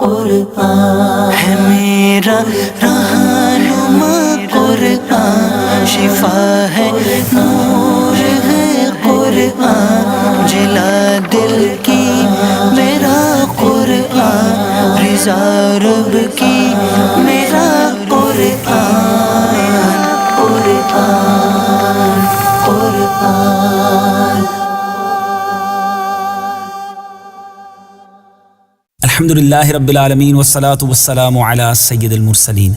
قرآن ہے میرا رہنما قرآن، شفا ہے نور ہے قرآن، جلا دل کی میرا قرآن، رضا رب کی میرا قرآن، قرآن قرآن۔ الحمدللہ رب العالمین والصلاة والسلام علی سید المرسلین،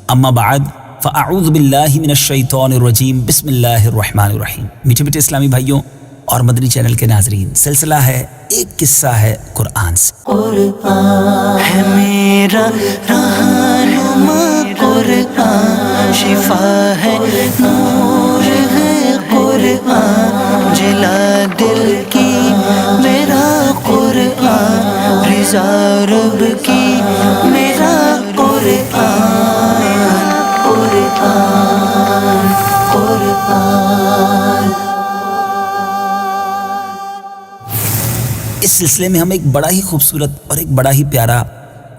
اما بعد فاعوذ باللہ من الشیطان الرجیم، بسم اللہ الرحمن الرحیم۔ میٹھے میٹھے اسلامی بھائیوں اور مدنی چینل کے ناظرین، سلسلہ ہے ایک قصہ ہے قرآن سے۔ قرآن ہے میرا رہنما قرآن، شفا ہے نور ہے قرآن، جلا دل کی میرا قرآن، رضا رب کی میرا قرآن، قرآن قرآن۔ اس سلسلے میں ہم ایک بڑا ہی خوبصورت اور ایک بڑا ہی پیارا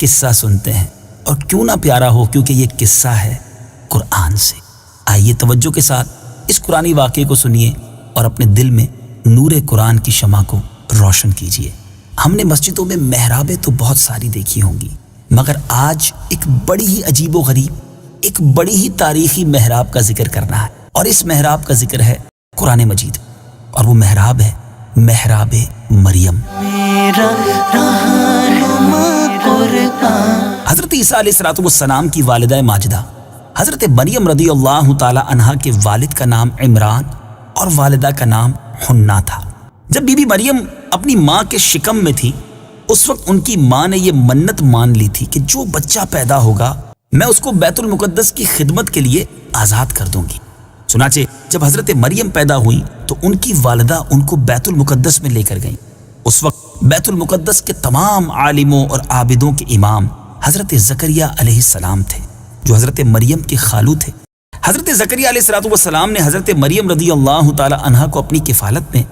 قصہ سنتے ہیں، اور کیوں نہ پیارا ہو، کیونکہ یہ قصہ ہے قرآن سے۔ آئیے توجہ کے ساتھ اس قرآنی واقعے کو سنیے اور اپنے دل میں نور قرآن کی شمع کو روشن کیجیے۔ ہم نے مسجدوں میں محرابیں تو بہت ساری دیکھی ہوں گی، مگر آج ایک بڑی ہی عجیب و غریب، ایک بڑی ہی تاریخی محراب کا ذکر کرنا ہے، اور اس محراب کا ذکر ہے قرآن مجید، اور وہ محراب ہے محراب مریم۔ میرا رہنما قرآن۔ حضرت عیسیٰ علیہ السلام کی والدہ ماجدہ حضرت مریم رضی اللہ تعالی عنہا کے والد کا نام عمران اور والدہ کا نام حنا تھا۔ جب بی بی مریم اپنی ماں کے شکم میں تھی، اس وقت ان کی ماں نے یہ منت مان لی تھی کہ جو بچہ پیدا ہوگا میں اس کو بیت المقدس کی خدمت کے لیے آزاد کر دوں گی۔ چنانچہ جب حضرت مریم پیدا ہوئی تو ان کی والدہ ان کو بیت المقدس میں لے کر گئیں۔ اس وقت بیت المقدس کے تمام عالموں اور عابدوں کے امام حضرت زکریہ علیہ السلام تھے، جو حضرت مریم کے خالو تھے۔ حضرت زکریہ علیہ السلام نے حضرت مریم رضی اللہ تعالی عنہا کو اپنی کفالت میں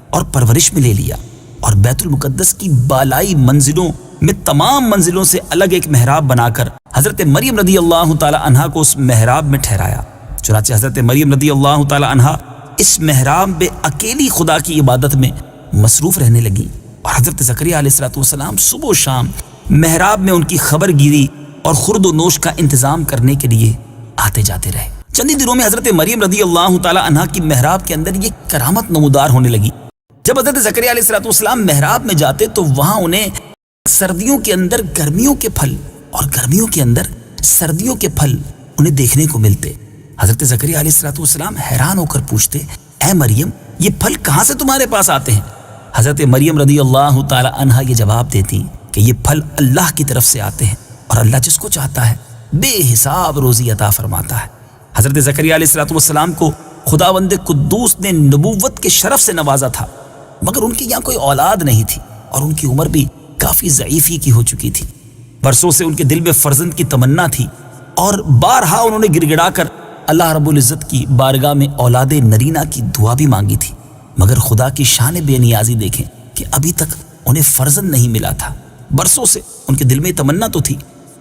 اور پرورش میں لے لیا، اور بیت المقدس کی بالائی منزلوں میں تمام منزلوں سے الگ ایک محراب بنا کر حضرت مریم رضی اللہ تعالی عنہا کو اس محراب میں ٹھہرایا۔ چنانچہ حضرت مریم رضی اللہ تعالی عنہا اس محراب میں اکیلی خدا کی عبادت میں مصروف رہنے لگی، اور حضرت زکریہ علیہ السلام صبح و شام محراب میں ان کی خبر گیری اور خورد و نوش کا انتظام کرنے کے لیے آتے جاتے رہے۔ چند ہی دنوں میں حضرت مریم رضی اللہ تعالی عنہا کی محراب کے اندر یہ کرامت نمودار ہونے لگی۔ جب حضرت زکریہ علیہ السلام محراب میں جاتے تو وہاں انہیں سردیوں کے اندر گرمیوں کے پھل اور گرمیوں کے اندر سردیوں کے پھل انہیں دیکھنے کو ملتے۔ حضرت زکریہ علیہ السلام حیران ہو کر پوچھتے، اے مریم، یہ پھل کہاں سے تمہارے پاس آتے ہیں؟ حضرت مریم رضی اللہ تعالی عنہا یہ جواب دیتی کہ یہ پھل اللہ کی طرف سے آتے ہیں، اور اللہ جس کو چاہتا ہے بے حساب روزی عطا فرماتا ہے۔ حضرت زکریہ علیہ السلام کو خداوند قدوس نے نبوت کے شرف سے نوازا تھا، مگر ان کی یہاں کوئی اولاد نہیں تھی، اور ان کی عمر بھی کافی ضعیفی کی ہو چکی تھی۔ برسوں سے ان کے دل میں فرزند کی تمنا تھی، اور بارہا انہوں نے گڑ گڑا کر اللہ رب العزت کی بارگاہ میں اولاد نرینہ کی دعا بھی مانگی تھی، مگر خدا کی شان بے نیازی دیکھیں کہ ابھی تک انہیں فرزند نہیں ملا تھا۔ برسوں سے ان کے دل میں تمنا تو تھی۔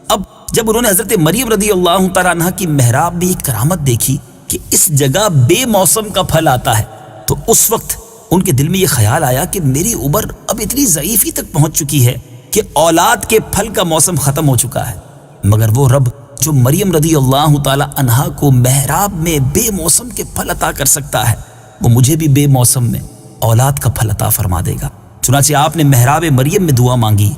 اب جب انہوں نے حضرت مریم رضی اللہ تعالیٰ عنہ کی محراب میں ایک کرامت دیکھی کہ اس جگہ بے موسم کا پھل آتا ہے، تو اس وقت ان کے دل میں یہ خیال آیا کہ میری عمر اب اتنی ضعیفی تک پہنچ چکی ہے کہ اولاد کے پھل کا موسم ختم ہو چکا ہے، مگر وہ رب جو مریم رضی اللہ تعالی عنہا کو محراب میں بے موسم کے پھل عطا کر سکتا ہے، وہ مجھے بھی بے موسم میں اولاد کا پھل عطا فرما دے گا۔ چنانچہ آپ نے محراب مریم میں دعا مانگی،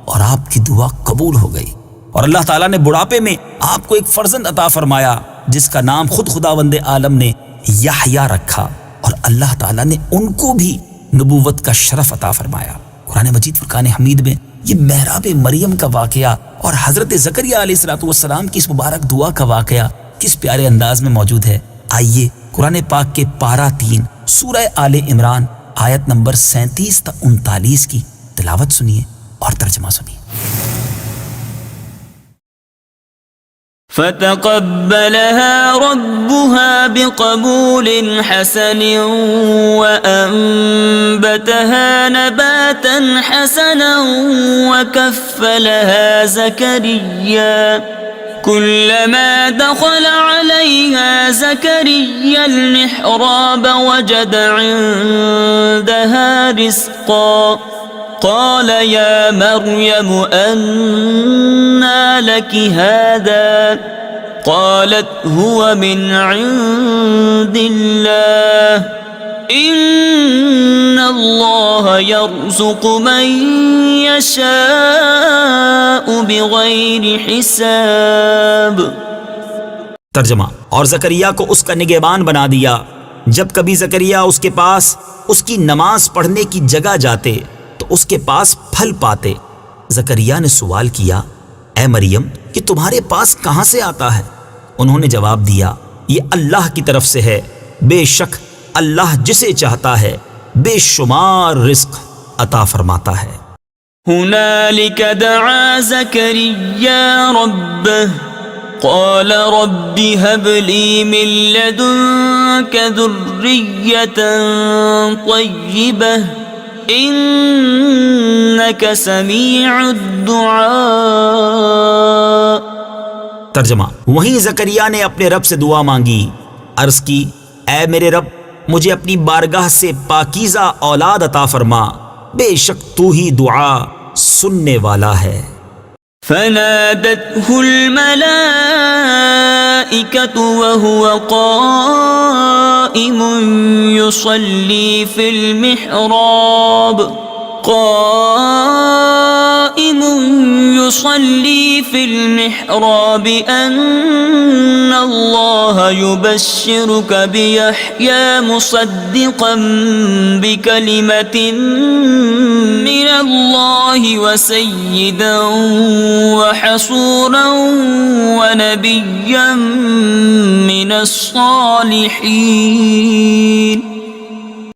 اور آپ کی دعا قبول ہو گئی، اور اللہ تعالیٰ نے بڑھاپے میں آپ کو ایک فرزند عطا فرمایا، جس کا نام خود خداوند عالم نے یحییٰ رکھا، اور اللہ تعالیٰ نے ان کو بھی نبوت کا شرف عطا فرمایا۔ قرآن مجید فرقان حمید میں یہ محراب مریم کا واقعہ اور حضرت زکریہ علیہ السلام کی اس مبارک دعا کا واقعہ کس پیارے انداز میں موجود ہے۔ آئیے قرآن پاک کے پارہ 3 سورہ آل عمران آیت نمبر 37 تا 39 کی تلاوت سنیے اور ترجمہ سنیے۔ فتقبلها ربها بقبول حسن وأنبتها نباتا حسنا وكفلها زكريا كلما دخل عليها زكريا المحراب وجد عندها رزقا قال يا مريم أنى لك هذا قالت هو من عند الله إن الله يرزق من يشاء بغير حساب. ترجمہ: اور زکریا کو اس کا نگہبان بنا دیا جب کبھی زکریا اس کے پاس اس کی نماز پڑھنے کی جگہ جاتے تو اس کے پاس پھل پاتے. زکریا نے سوال کیا، اے مریم یہ تمہارے پاس کہاں سے آتا ہے؟ انہوں نے جواب دیا، یہ اللہ کی طرف سے ہے، بے شک اللہ جسے چاہتا ہے بے شمار رزق عطا فرماتا ہے. هنالك دعا زكريا ربه قال رب هب لي من لدنك ذرية طيبة إنك سميع الدعاء. ترجمہ: وہیں زکریا نے اپنے رب سے دعا مانگی، عرض کی، اے میرے رب مجھے اپنی بارگاہ سے پاکیزہ اولاد عطا فرما، بے شک تو ہی دعا سننے والا ہے. فنادته الملائكة وهو قائم يصلي في المحراب أن الله يبشرك بيحيى مصدقا بكلمة من الله وسيدا وحصورا ونبيا من الصالحين.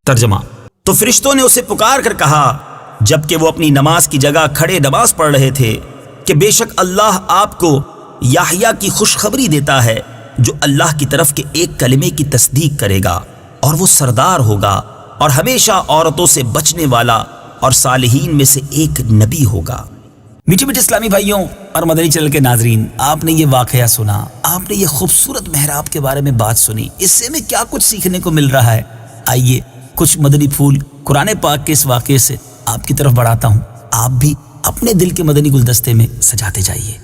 ترجمہ: تو فرشتوں نے اسے پکار کر کہا جبکہ وہ اپنی نماز کی جگہ کھڑے نماز پڑھ رہے تھے کہ بے شک اللہ آپ کو یحییٰ کی خوشخبری دیتا ہے جو اللہ کی طرف کے ایک کلمے کی تصدیق کرے گا اور وہ سردار ہوگا اور ہمیشہ عورتوں سے بچنے والا اور صالحین میں سے ایک نبی ہوگا. میٹھے میٹھے اسلامی بھائیوں اور مدنی چینل کے ناظرین، آپ نے یہ واقعہ سنا، آپ نے یہ خوبصورت محراب کے بارے میں بات سنی، اس سے ہمیں کیا کچھ سیکھنے کو مل رہا ہے؟ آئیے کچھ مدنی پھول قرآن پاک کے اس واقعے سے آپ کی طرف بڑھاتا ہوں، آپ بھی اپنے دل کے مدنی گلدستے میں سجاتے جائیے.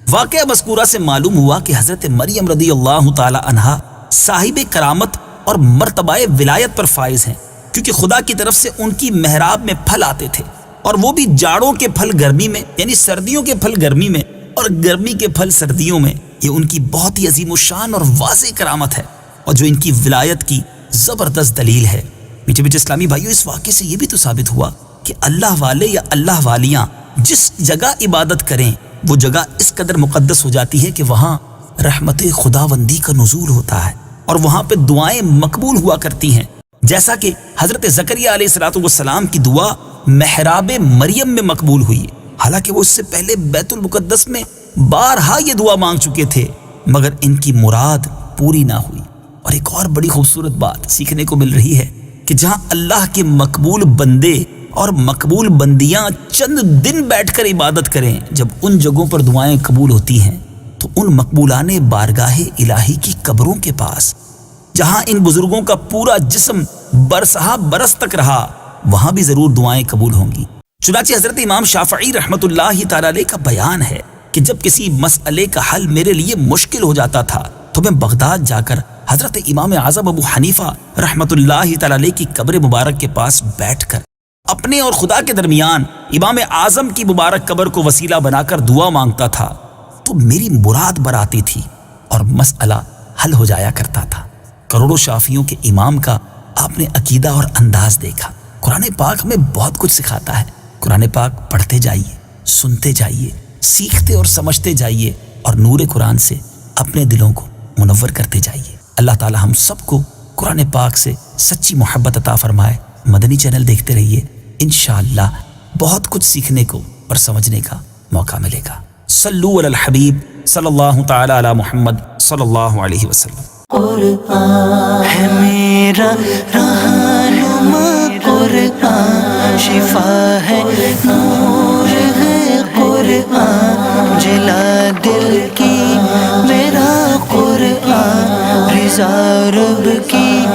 واقعہ مذکورہ سے معلوم ہوا کہ حضرت مریم رضی اللہ تعالی عنہا صاحب کرامت اور مرتبہ ولایت پر فائز ہیں، کیونکہ خدا کی طرف سے ان کی محراب میں پھل آتے تھے، اور وہ بھی جاڑوں کے پھل گرمی میں، یعنی سردیوں کے پھل گرمی میں اور گرمی کے پھل سردیوں میں. یہ ان کی بہت ہی عظیم الشان اور واضح کرامت ہے، اور جو ان کی ولایت کی زبردست دلیل ہے. میٹھے میٹھے اسلامی بھائیوں، اس واقعے سے یہ بھی تو ثابت ہوا کہ اللہ والے یا اللہ والیاں جس جگہ عبادت کریں وہ جگہ اس قدر مقدس ہو جاتی ہے کہ وہاں رحمت خداوندی کا نزول ہوتا ہے اور وہاں پہ دعائیں مقبول ہوا کرتی ہیں، جیسا کہ حضرت زکریا علیہ السلام کی دعا محراب مریم میں مقبول ہوئی. حالانکہ وہ اس سے پہلے بیت المقدس میں بارہا یہ دعا مانگ چکے تھے مگر ان کی مراد پوری نہ ہوئی. اور ایک اور بڑی خوبصورت بات سیکھنے کو مل رہی ہے کہ جہاں اللہ کے مقبول بندے اور مقبول بندیاں چند دن بیٹھ کر عبادت کریں، جب ان جگہوں پر دعائیں قبول ہوتی ہیں تو ان مقبولان بارگاہ الہی کی قبروں کے پاس جہاں ان بزرگوں کا پورا جسم برسہ برس تک رہا وہاں بھی ضرور دعائیں قبول ہوں گی. چنانچہ حضرت امام شافعی رحمۃ اللہ تعالی علیہ کا بیان ہے کہ جب کسی مسئلے کا حل میرے لیے مشکل ہو جاتا تھا تو میں بغداد جا کر حضرت امام اعظم ابو حنیفہ رحمۃ اللہ تعالی علیہ کی قبر مبارک کے پاس بیٹھ کر اپنے اور خدا کے درمیان امام اعظم کی مبارک قبر کو وسیلہ بنا کر دعا مانگتا تھا تو میری مراد براتی تھی اور مسئلہ حل ہو جایا کرتا تھا. کروڑوں شافیوں کے امام کا آپ نے عقیدہ اور انداز دیکھا. قرآن پاک ہمیں بہت کچھ سکھاتا ہے. قرآن پاک پڑھتے جائیے، سنتے جائیے، سیکھتے اور سمجھتے جائیے اور نور قرآن سے اپنے دلوں کو منور کرتے جائیے. اللہ تعالی ہم سب کو قرآن پاک سے سچی محبت عطا فرمائے. مدنی چینل دیکھتے رہیے، انشاءاللہ بہت کچھ سیکھنے کو اور سمجھنے کا موقع ملے گا. صلو علی الحبیب صلی اللہ تعالی علی محمد صلی اللہ علیہ وسلم۔ قرآن ہے میرا رہنما، قرآن شفا ہے، نور ہے قرآن، جلا دل کی میرا قرآن، رضا رب کی